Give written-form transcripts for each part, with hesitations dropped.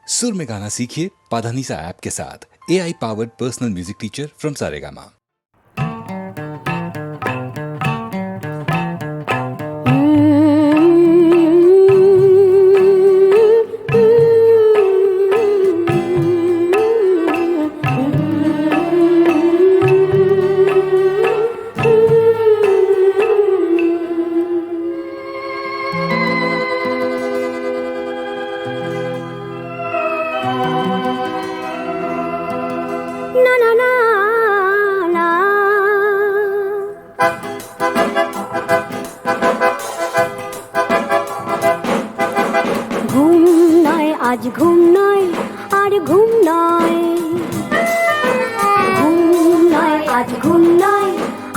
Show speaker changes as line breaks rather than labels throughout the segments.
सुर में गाना सीखिए पाधानीसा ऐप के साथ। AI powered personal music teacher from Saregama.
आज घूम नय আর ঘুম নয়, ঘুম নয় আজ ঘুম নয়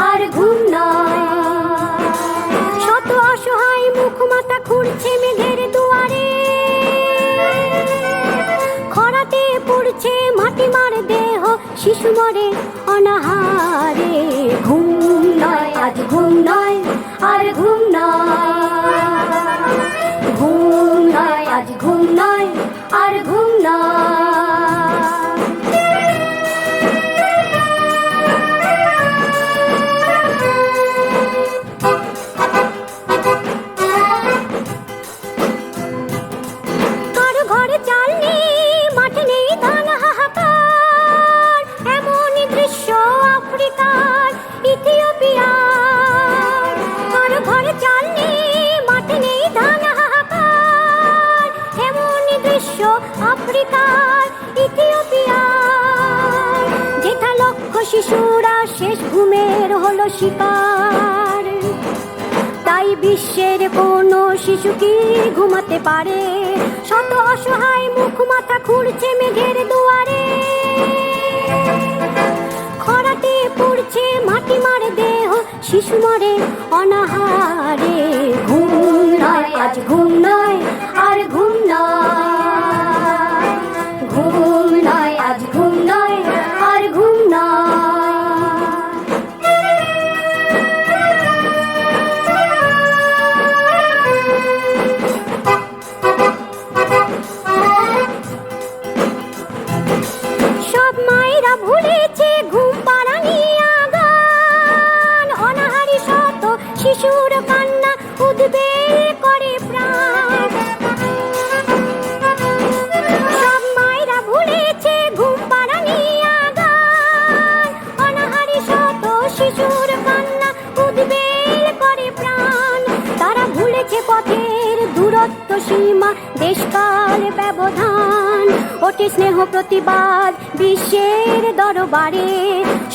আর ঘুম নয়। শত অসহায় মুখ মাথা খুঁড়ছে মেঘের দুয়ারে, খরাতে পড়ছে মাটি মার দেহ, শিশু মরে অনাহারে। ঘুম নয় আজ ঘুম নয় আর ঘুম নয়, ঘুম নয় আজ ঘুম নয় আর ঘুম নয়। কারো ঘরে চাল নেই, মাঠে নেই ধান, হাহাকার এমনই দৃশ্য আফ্রিকার ইথিওপিয়ার। কারো ঘরে চাল নেই, মাঠে নেই ধান, হাহাকার এমনই দৃশ্য আফ্রিকার ইথিওপিয়ার। যেথা লক্ষ শিশুরা শেষ ঘুমের হলো শিকার। তাই বিশ্বের কোনো শিশু কি ঘুমাতে পারে? শত অসহায় মুখ মাথা খুঁড়ছে মেঘের দুয়ারে, খরাতে পড়ছে মাটি মারে দেহ, শিশু মরে অনাহারে। ঘুম নয় আজ ঘুম নয় আর ঘুম নয়, ঘুম নয় আজ ঘুম নয় আর ঘুম নয়। সব মায়েরা ভুলেছে ঘুম পাড়ানি আগান, অনাহারি শত শিশুর কান্না উদ্বেগ করে প্রাণ। সব মায়েরা ভুলেছে ঘুম পাড়ানি আগান, অনাহারি শত শিশুর কান্না উদ্বেগ করে প্রাণ। তারা ভুলেছে পথের দূরত্ব সীমা, দেশকাল ব্যবধান, ওঠে স্নেহ প্রতিবাদ বিশ্বের দরবারে।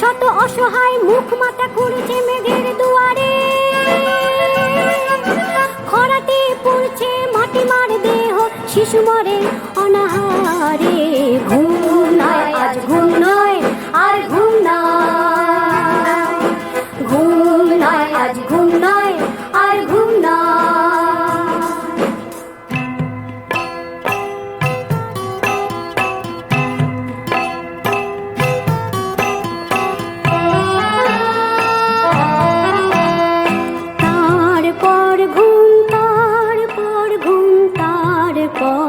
শত অসহায় মুখ মাথা খুঁড়ছে মেঘের দুয়ারে, খরাতে পড়ছে মাটি মার দেহ, শিশু মরে অনাহারে। ঘুম নয় আজ ঘুম নয় আর ঘুম নয়, ঘুম নয় আজ ঘুম নয় আর ঘুম নয়। তারপর ঘুম, তারপর ঘুম, তারপর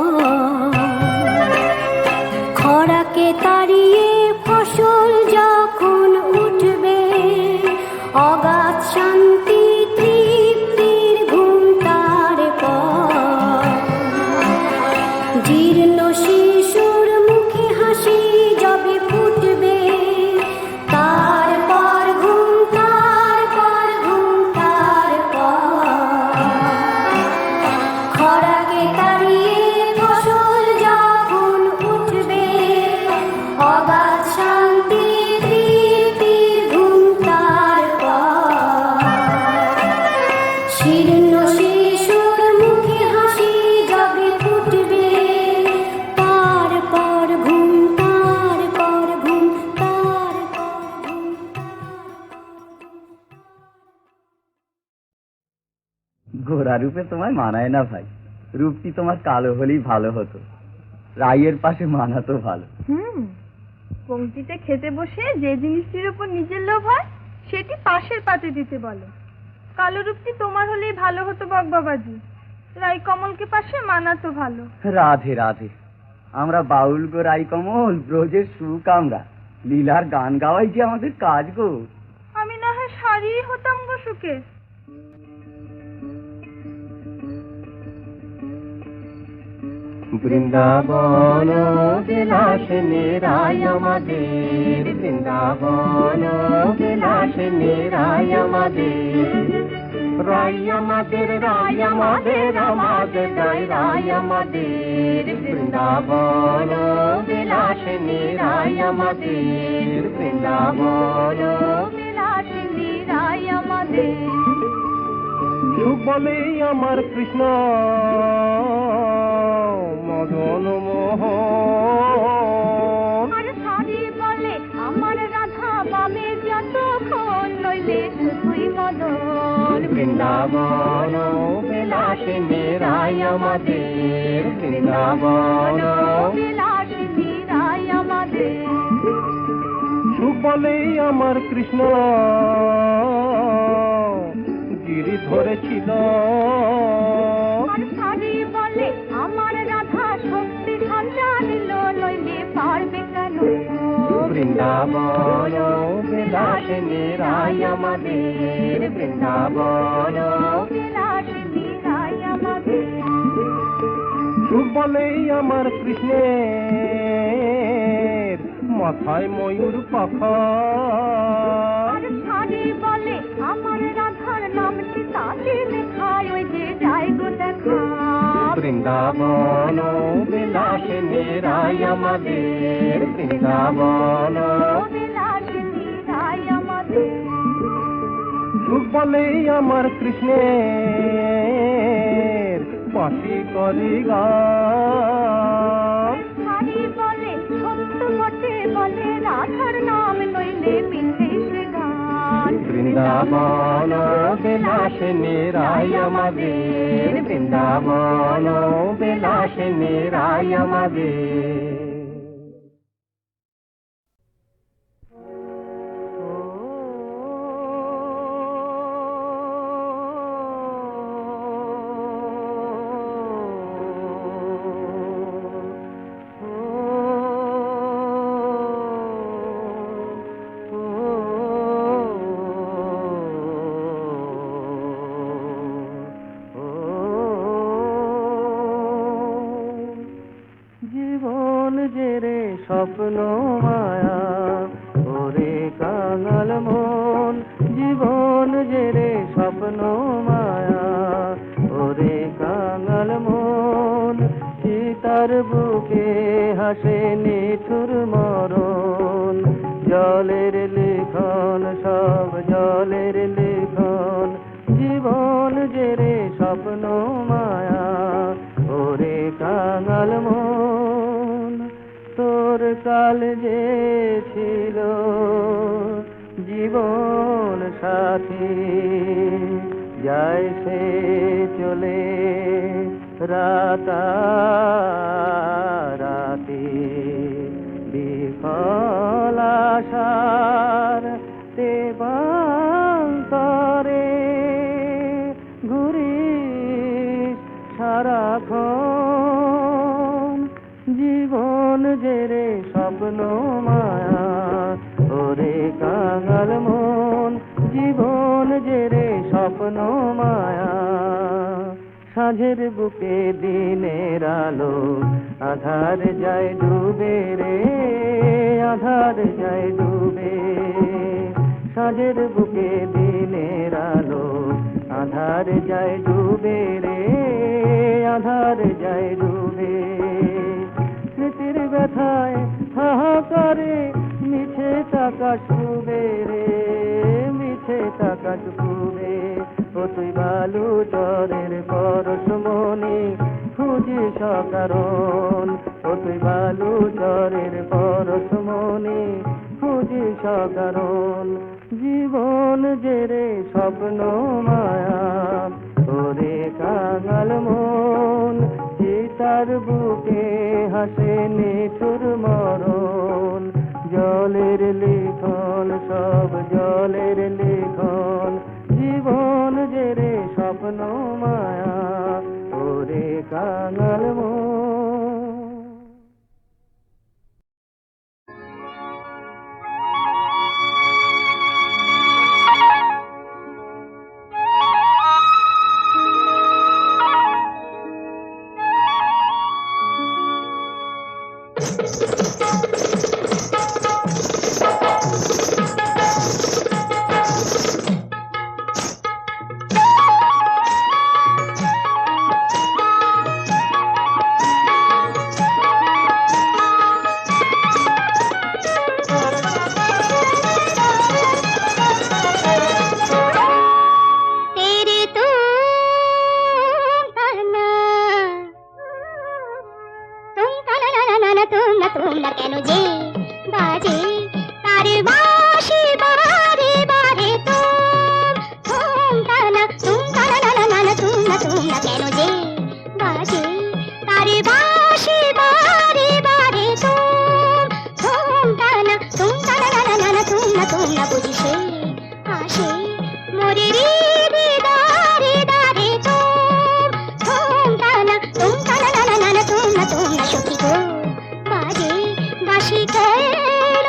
খরাকে তাড়িয়ে ফসল যখন উঠবে, অগাধ শান্তি তৃপ্তির ঘুম। তারপর জীর্ণ শিশুর মুখে হাসি যবে ফুটবে। তারপর ঘুম, তারপর ঘুম, তারপর খরাকে তাড়িয়ে ফসল যখন উঠবে, অগাধ শান্তি তৃপ্তির ঘুম। তারপর শীর্ণ শিশুর মুখে হাসি যবে ফুটবে। তারপর ঘুম, তারপর ঘুম, তারপর ঘুম।
গোরা রূপে তোমায় মানায় না ভাই, রূপটি তোমার কালো হলেই ভালো হতো, রাইয়ের পাশে মানাতো ভালো।
পংক্তিতে খেতে বসে যে জিনিসটির উপর নিজের লোভ হয় সেটি পাশের পাতে দিতে বলো। কালো রূপটি তোমার হলেই ভালো হতো বক বাবাজি, রাই কমলকে পাশে মানাতো ভালো।
রাধে রাধে, আমরা বাউল গো রাই কমল, ব্রজের সুখ আমরা, লীলার গান গাওয়াই যে আমাদের কাজ গো।
আমি না হয় শাড়ি হতাম গো সুখে।
বৃন্দাবন বিলাস নিরায় আমাদের, বৃন্দাবন বিলাস নিরায় আমাদের, রাই আমাদের, রাই আমাদের, আমাদের গাই রাই আমাদের, বৃন্দাবন বিলাস নিরায় আমাদের, বৃন্দাবন
বিলাস নিরাই আমাদের।
সুখ বলে আমার কৃষ্ণ মদন মোহন,
আর শাড়ি বলে আমার রাধা পাবে যতক্ষণ, নইলে শুধুই মদন।
বৃন্দাবন বিলাস নিরাই আমাদের, বৃন্দাবন
বিলাস নিরাই আমাদের।
সুখ বলে আমার কৃষ্ণ গিরি ধরেছিল,
আর শাড়ি বলে আমার রাধা শক্তি সঞ্চার নিল, নইলে পারবে কেন।
বৃন্দাবন বিলাস নিরাই আমাদের, বৃন্দাবন
বিলাস নিরাই আমাদের।
সুখ বলে আমার কৃষ্ণের মাথায় ময়ূর পাখা,
আর শাড়ি বলে আমার রাধার নামটি তাতে লেখা, ওই যে যায় গো দেখা।
বৃন্দাবন বিলাস নিরাই আমাদের, বৃন্দাবন
বিলাস নিরাই আমাদের।
সুখ বলে আমার কৃষ্ণের বাঁশি করি গান,
শাড়ি বলে সত্য বটে বলে রাধার নাম, নইলে মিলবে সে গান।
বৃন্দাবন বিলাস নিরাই আমাদের, বৃন্দাবন বিলাস নিরাই আমাদের। জীবন জেরে স্বপ্ন মায়া, ওরে কাঙাল মন, জীবন জেরে স্বপ্ন মায়া, ওরে কাঙাল মন, সীতার বুকে হাসে নিঠুর মরণ, জলের লিখন সব জলের লিখন, জীবন জেরে স্বপ্ন মায়া, ওরে কাঙাল মন। তোর কাল যে ছিল জীবন সাথী, যায় সে চলে রাতারাতি, বিফল আশার দেবান্তরে ঘুরিস সারাক্ষণ, জীবন জেরে স্বপ্ন মায়া, ওরে কাঙাল মন, জীবন জেরে স্বপ্ন মায়া। সাঁঝের বুকে দিনের আলো, আধার যায় ডুবে রে, আধার যায় ডুবে, সাঁঝের বুকে দিনের আলো, আধার যায় ডুবে রে, আধার যায় ডুবে। স্মৃতির ব্যথায় হাহাকারে মিছে টাকা শুবে রে, মিছে টাকা শুবে। ও তুই বালু চরের পরশমণি খুঁজিস কারণ, ও তুই বালু চরের পরশমণি খুঁজিস কারণ, জীবন জেরে স্বপ্ন মায়া, ওরে কাঙাল মন, সীতার বুকে হাসে নিঠুর মরণ, জলের লিখন সব জলের লিখন, জীবন জেরে স্বপ্ন মায়া, ওরে কাঙাল মন।
না তোমরা তোমরা কেন যে বাজে তার বাঁশি বারে বারে তোমরা না তোমরা কেন যে বাজে তার বাঁশি বারে বারে তোমরা না তোমরা বুঝি সে আসে মোরে রে দারে দারে তোমরা না তোমরা সখী গো বাজে বাঁশি কেন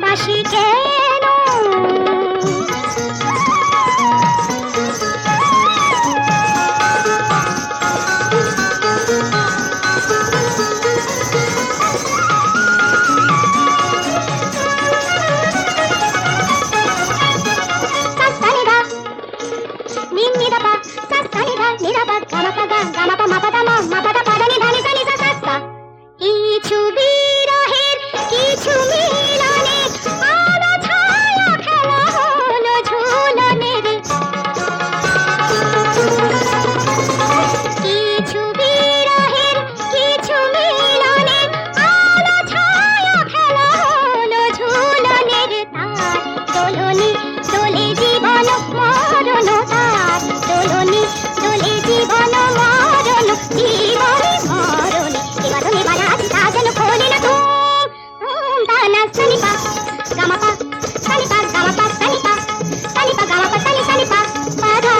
বাঁশি কেন কিছু বিরহের কিছু মিলনে আলো ছায়া খেলা হলো ঝুলনে রে কিছু বিরহের কিছু মিলনে আলো ছায়া খেলা হলো ঝুলনে রে তার দোলনি দোলে জীবন মরণ তার দোলনি দোলে জীবন মরণ জীবনে মরণ জীবনে বারাত সাজন খোলে না তানা সনিপা গামাপা সনিপা গামাপা সনিপা সনিপা গামাপা সনিপা পাধা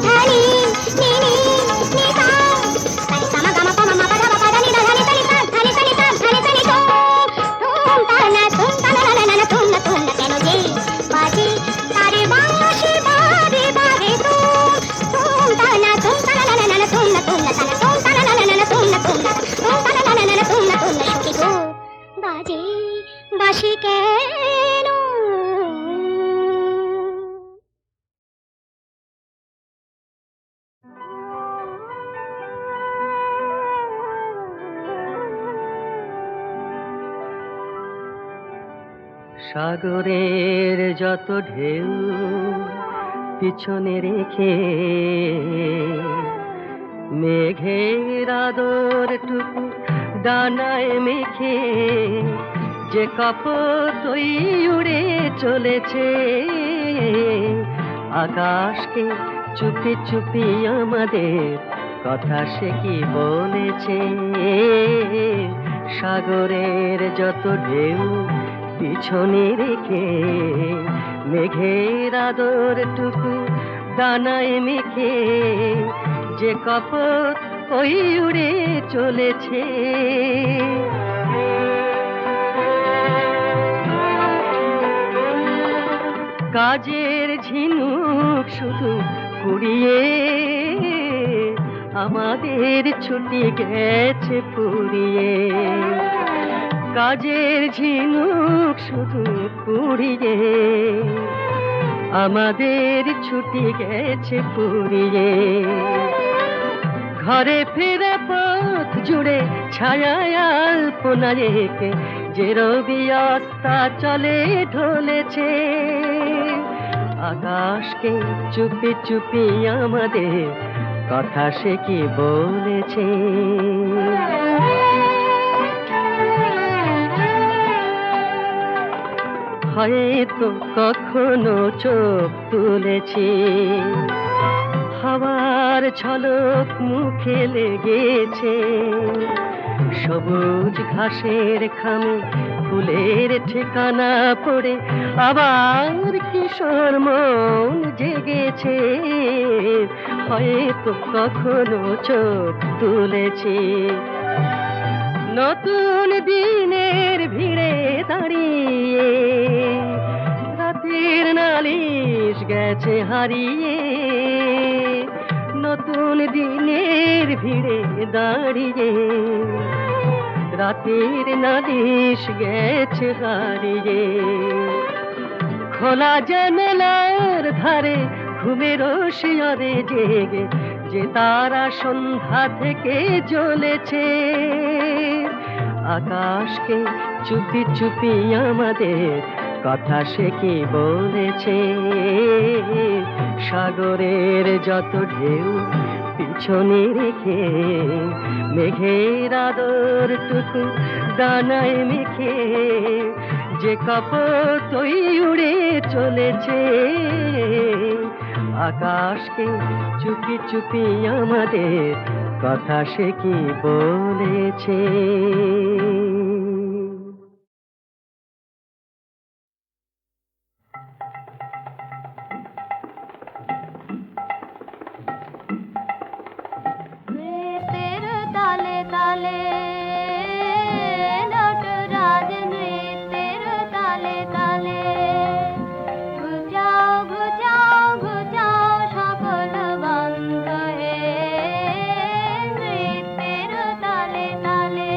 ধানি নিনি নিপা সনিপা গামাপা মামা পাধা পাধা নি ধানি সনিপা ধানি সনিপা ধানি সনি তোমরা কেন যে বাজে তারে বাঁশি বারে বারে তোমরা না তোমরা সখী গো বাজে বাঁশি কেন
সাগরের যত ঢেউ পিছনে রেখে মেঘের আদরটুকু ডানায় মেখে যে কপতই উড়ে চলেছে আকাশকে চুপি চুপি আমাদের কথা সে কি বলেছে সাগরের যত ঢেউ পিছনে রেখে মেঘের আদরটুকু ডানায় মেখে যে কপত ওই উড়ে চলেছে কাজের ঝিনুক শুধু কুড়িয়ে আমাদের ছুটি গেছে ফুরিয়ে কাজের ঝিনুক শুধু কুড়িয়ে আমাদের ছুটি গেছে ফুরিয়ে ঘরে ফিরে পথ জুড়ে ছায়ায় আলপনায় এঁকে যে রবি আস্থা চলে ঢলেছে আকাশকে চুপি চুপি আমাদের কথা সে কি বলেছে হয়তো কখনো চোখ তুলেছি ঝলক মুখে লেগেছে, সবুজ ঘাসের খামে ফুলের ঠিকানা পড়ে আবার কিশোর মন জেগেছে। হয়তো কখনো চোখ তুলেছে, নতুন দিনের ভিড়ে দাঁড়িয়ে রাতের নালিশ গেছে হারিয়ে। নতুন দিনের ভিড়ে দাঁড়িয়ে রাতের নালিশ গেছে হারিয়ে। খোলা জানালার ধারে ঘুমের শিয়রে জেগে যে তারা সন্ধ্যা থেকে জ্বলেছে। আকাশকে চুপি চুপি আমাদের কথা সে কি বলেছে। সাগরের যত ঢেউ পিছনে রেখে মেঘের আদরটুকু ডানায় মেখে যে কপটই উড়ে চলেছে। আকাশকে চুপি চুপি আমাদের কথা সে কি বলেছে।
নৃত্যের তালে তালে নটরাজ নৃত্যের তালে তালে ঘুচাও ঘুচাও ঘুচাও সকল বন্ধ হে নৃত্যের তালে তালে।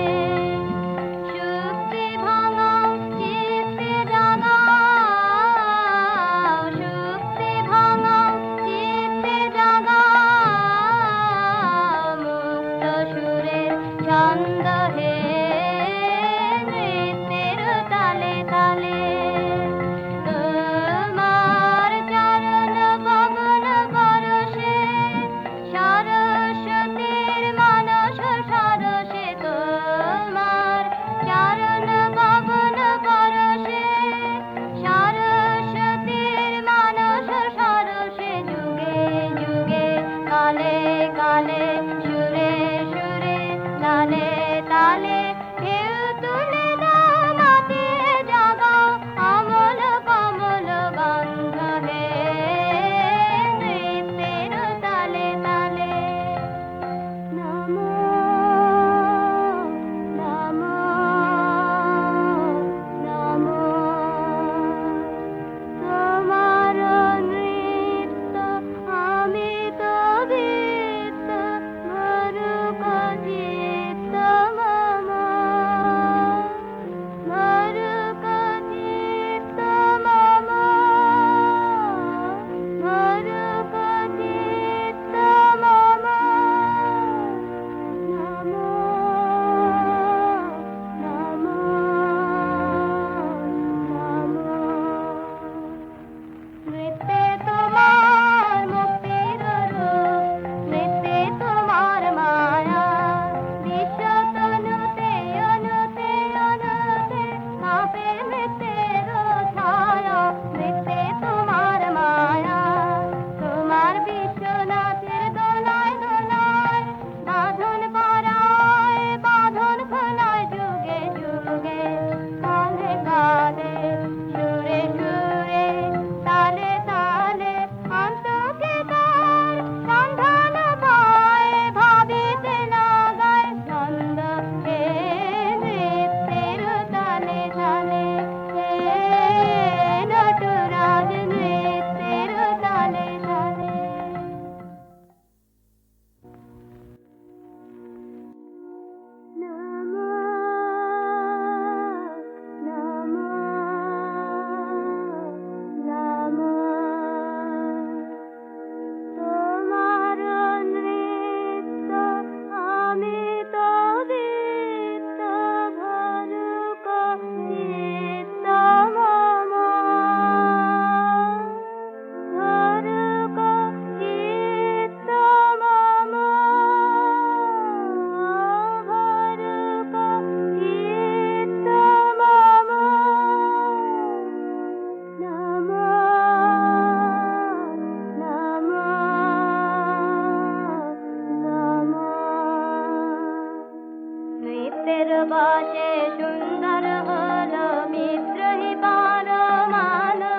পাশে সুন্দর হলো বিদ্রোহী পরমাণু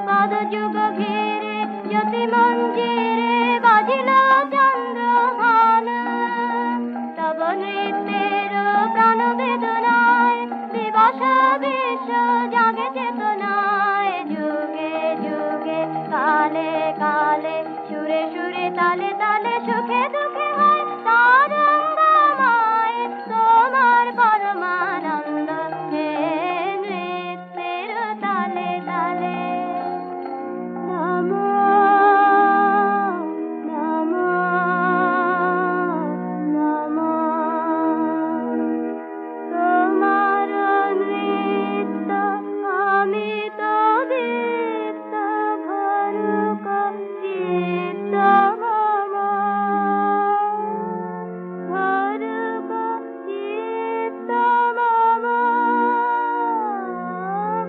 পদ যুগ ঘিরে জ্যোতি মঞ্জিরে বাজিল চন্দ্রভান তব নৃত্যের প্রাণ বেদনায় দিবস বিশ্ব জাগে চেতনায় যুগে যুগে কালে কালে সুরে সুরে তালে তালে সুখে দুঃখে হয় তারঙ্গময় তোমার পরমানন্দ হে নৃত্যের তালে তালে নমো নমো নমো তোমার নৃত্য আমি তো বৃত্ত ভরুক চিত্ত মম ভরুক চিত্ত মম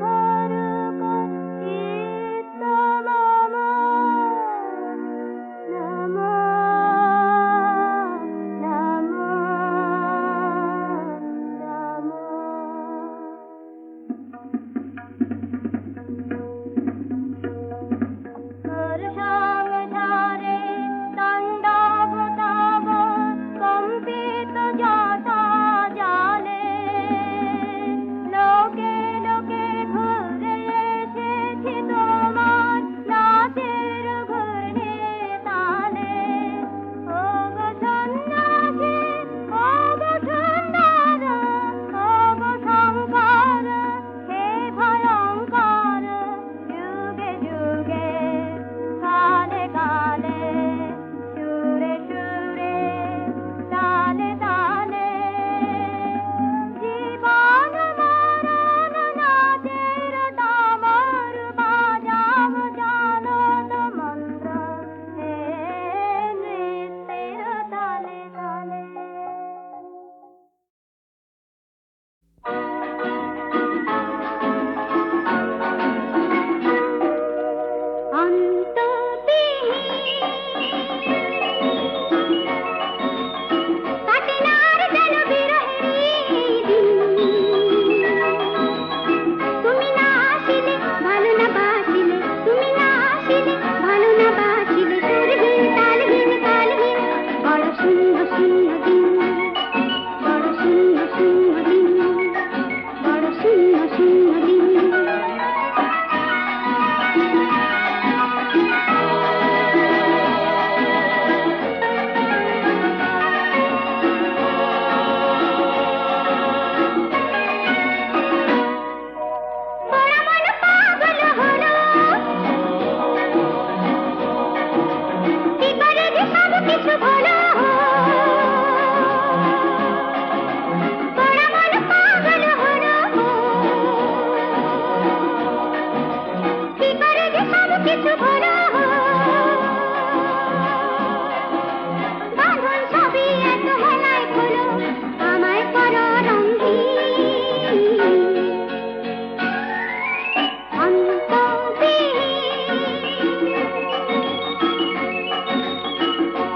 ভরুক চিত্ত মম নমো নমো তোর সংসারে তাণ্ডব তব কম্পিত যথা জালে লোকে লোকে ঘুরে এসেছি তোমার নাচের ঘূর্ণি তালে ও গো সন্ন্যাসী ও গো সুন্দর ও গো শঙ্কর হে ভয়ঙ্কর যুগে যুগে কালে কালে সুরে সুরে তালে তালে জীবন মরণ নাচের তামর বাজাও জানত মন্ত্র হে নৃত্যের তালে তালে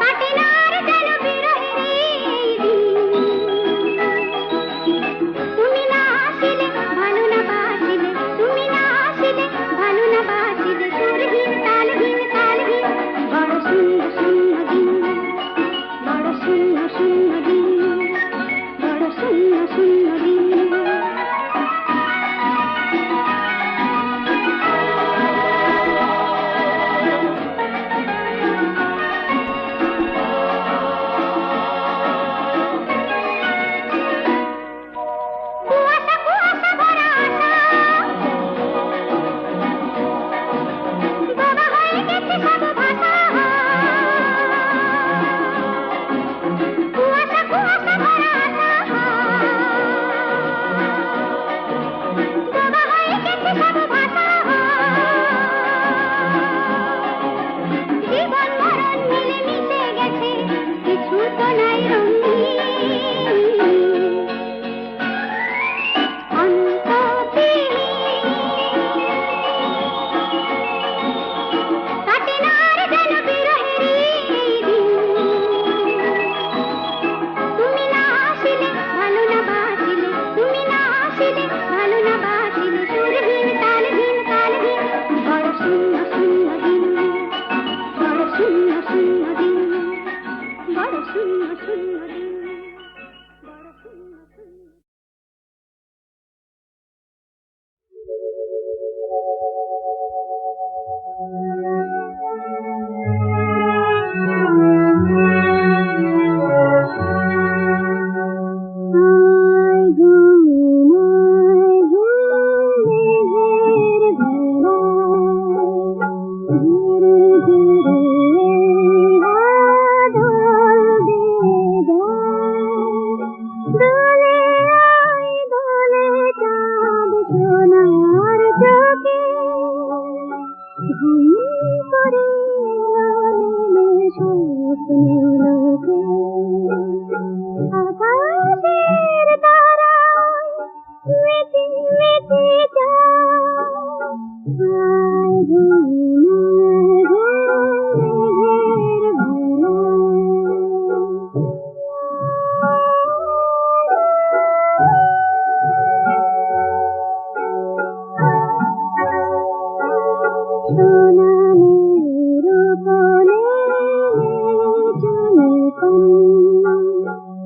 পাটিনার স্বপ্নলোকে আকাশের তারায় মেতে মেতে যায় আয় ঘুমায় ঘুমেঘের ভেলায় সোনালির উপলে জুনি কন্যা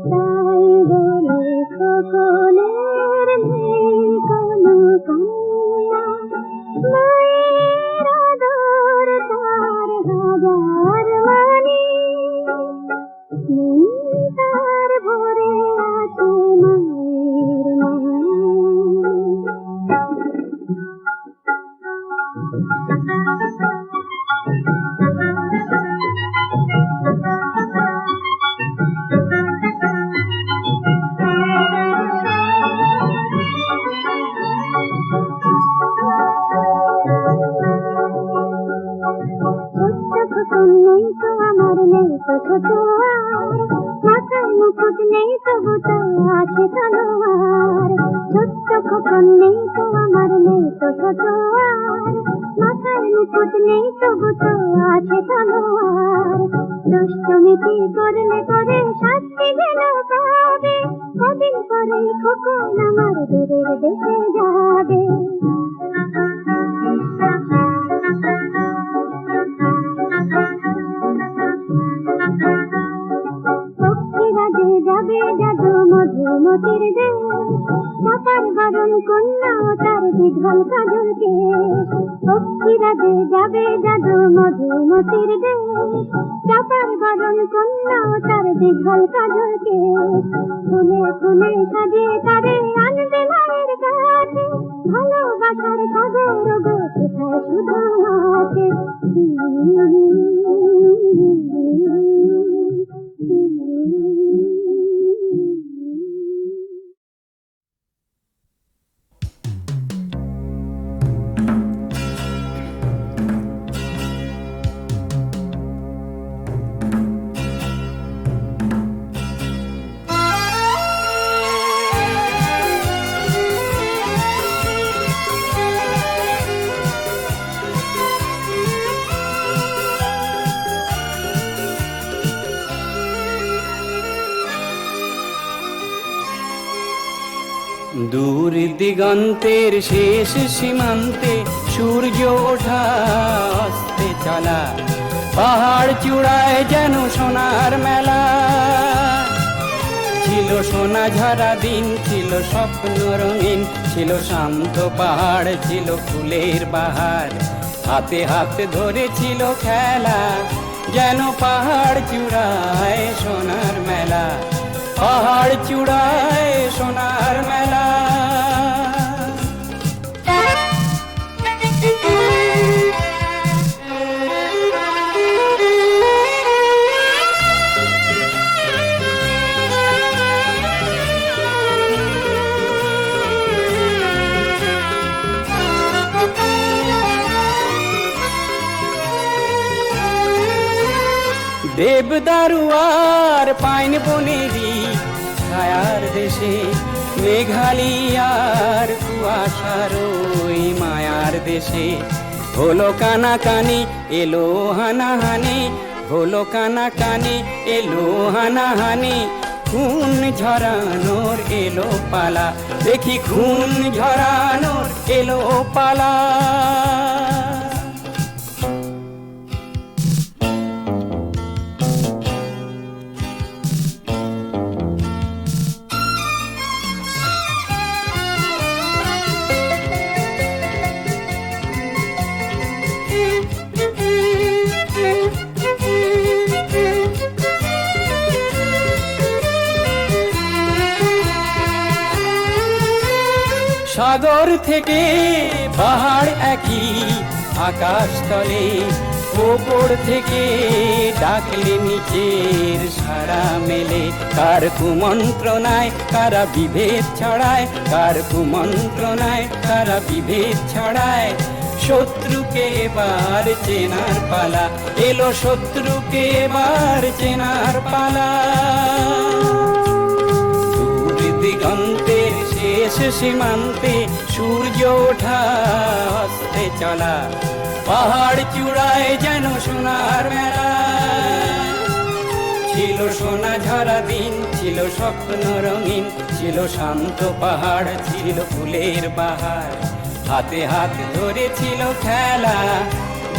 তাই বলে সকলের নেই কোনো কন্যা মায়ের আদর তার হাজার মানি মন তার ভরে আছে মায়ের মায়া ছোট্ট খোকন নেই তো আমার নেই তো ছোট আর মাথায় মুকুট নেই তবু তো আছে তলোয়ার ছোট্ট খোকন নেই তো আমার নেই তো ছোট আর মাথায় মুকুট নেই তবু তো আছে তলোয়ার দুষ্টমিতি করলে করে শাস্তি যেন পাবে কদিন পরে খোকন আমার দূরের দেশে যাবে পক্ষীরা যে যাবে জাদু মধুমতির দেশ চাপার বরণ কন্যা ও তার দীঘল কাজল কেশ পক্ষীরা যে যাবে জাদু মধুমতির দেশ চাপার বরণ কন্যা ও তার দীঘল কাজল কেশ ফুলে ফুলে সাজিয়ে তারে আনবে মায়ের কাছে ভালোবাসার সাগর গো সেথায় শুধু আছে
দূর দিগন্তের শেষ সীমান্তে সূর্য ওঠা অস্তে চলা পাহাড় চূড়ায় যেন সোনার মেলা ছিল সোনা ঝরা দিন ছিল স্বপ্ন রঙিন ছিল শান্ত পাহাড় ছিল ফুলের বাহার হাতে হাতে ধরেছিল খেলা যেন পাহাড় চূড়ায় সোনার মেলা পাহাড় চূড়ায় সোনার মেলা দেবদারুয়ার পাইন বনেরি ছায়ার দেশে মেঘালিয়ার কুয়াশার ওই মায়ার দেশে হলো কানাকানি এলো হানাহানি হলো কানাকানি এলো হানাহানি খুন ঝরানোর এলো পালা দেখি খুন ঝরানোর এলো পালা সাগর থেকে পাহাড় একই আকাশ তলে ওপর থেকে ডাকলে নিচের সারা মেলে কার কুমন্ত্রণায় কারা বিভেদ ছড়ায় কার কুমন্ত্রণায় কারা বিভেদ ছড়ায় শত্রু শত্রুকে এবার চেনার পালা, এলো শত্রুকে এবার চেনার পালা। দূর দিগন্তের শেষ সীমান্তে সূর্য ওঠা হস্তে চলা, পাহাড় চূড়ায় যেন সোনার মেলা। ছিল সোনা ঝরা দিন, ছিল স্বপ্ন রঙিন, ছিল শান্ত পাহাড়, ছিল ফুলের বাহার, হাতে হাত ধরে ছিল খেলা,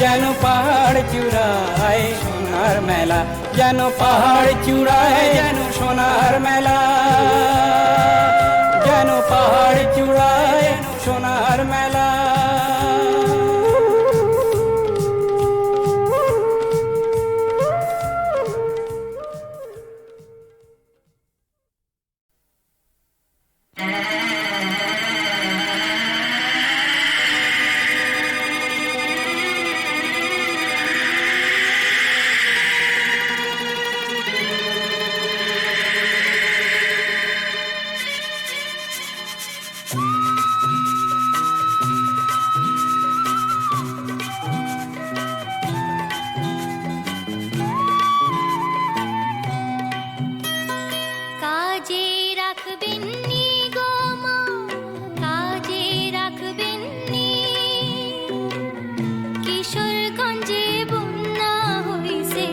যেন পাহাড় চূড়ায় সোনার মেলা, যেন পাহাড় চূড়ায় যেন সোনার মেলা, যেন পাহাড় চূড়ায় সোনার মেলা।
কাজে রাখবেন নি গো মা, কাজে রাখবেন নি। কিশোরগঞ্জে বন্যা হইছে,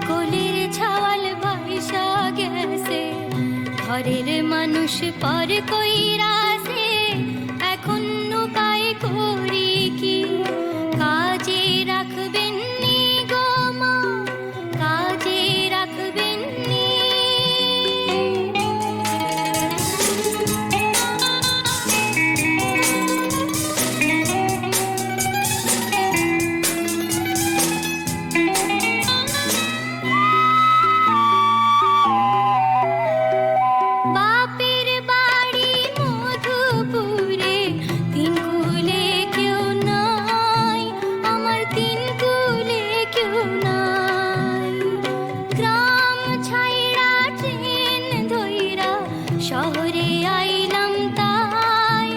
কোলের ছাওয়াল ভাইসা গেছে, ঘরের মানুষ পর কইরাছে, এখন উপায় করি কি। কাজে রাখবেন নি গো মা, কাজে রাখবেন নি। বাপের বাড়ি মধুপুরে, তিন কুলে কেউ নাই, আমার তিন কুলে কেউ নাই। গ্রাম ছাইড়া ট্রেন ধইরা শহরে আইলাম তাই,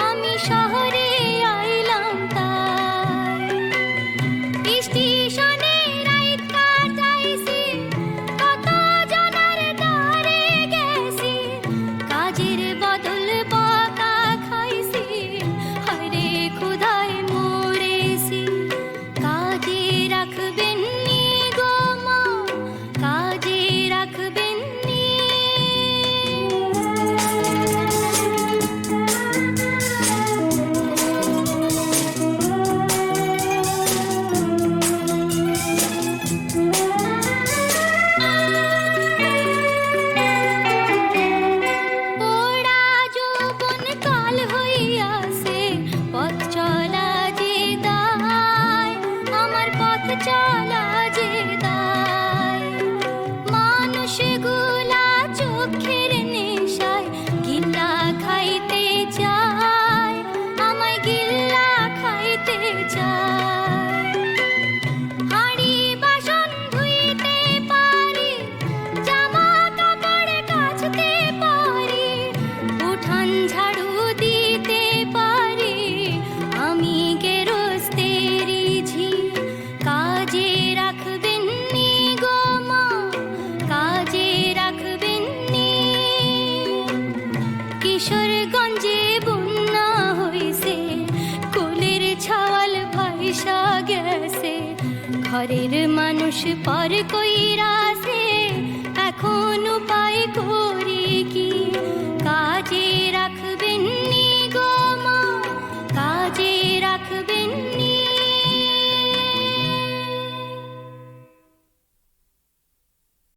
আমি শহরে আইলাম তাই। স্টেশনে রাইত কাটাইছি, কত জনের ডারে গেছি, কাজের বদল বকা খাইছি, হরে ক্ষুধায় মরেছি। কাজে রাখবেন নি গো মা, কাজে রাখবেন নি। পোড়া যৌবন কাল হইয়াছে, পথ চলা যে দায়, আমার পথ চলা যে দায়। মানুষগুলা চোখের নেশায় গিল্লা খাইতে চায়, আমায় গিল্লা খাইতে চায়। হাঁড়ি বাসন ধুইতে পারি, জামা কাপড় কাচতে পারি, উঠান ঝাড়ু দিতে পারি, আমি গেরস্তেরি ঝি। কাজে রাখবেন নি গো মা, কাজে রাখবেন নি। কিশোরগঞ্জে বন্যা হইছে, কোলের ছাওয়াল ভাইসা গেছে, ঘরের মানুষ পর কইরা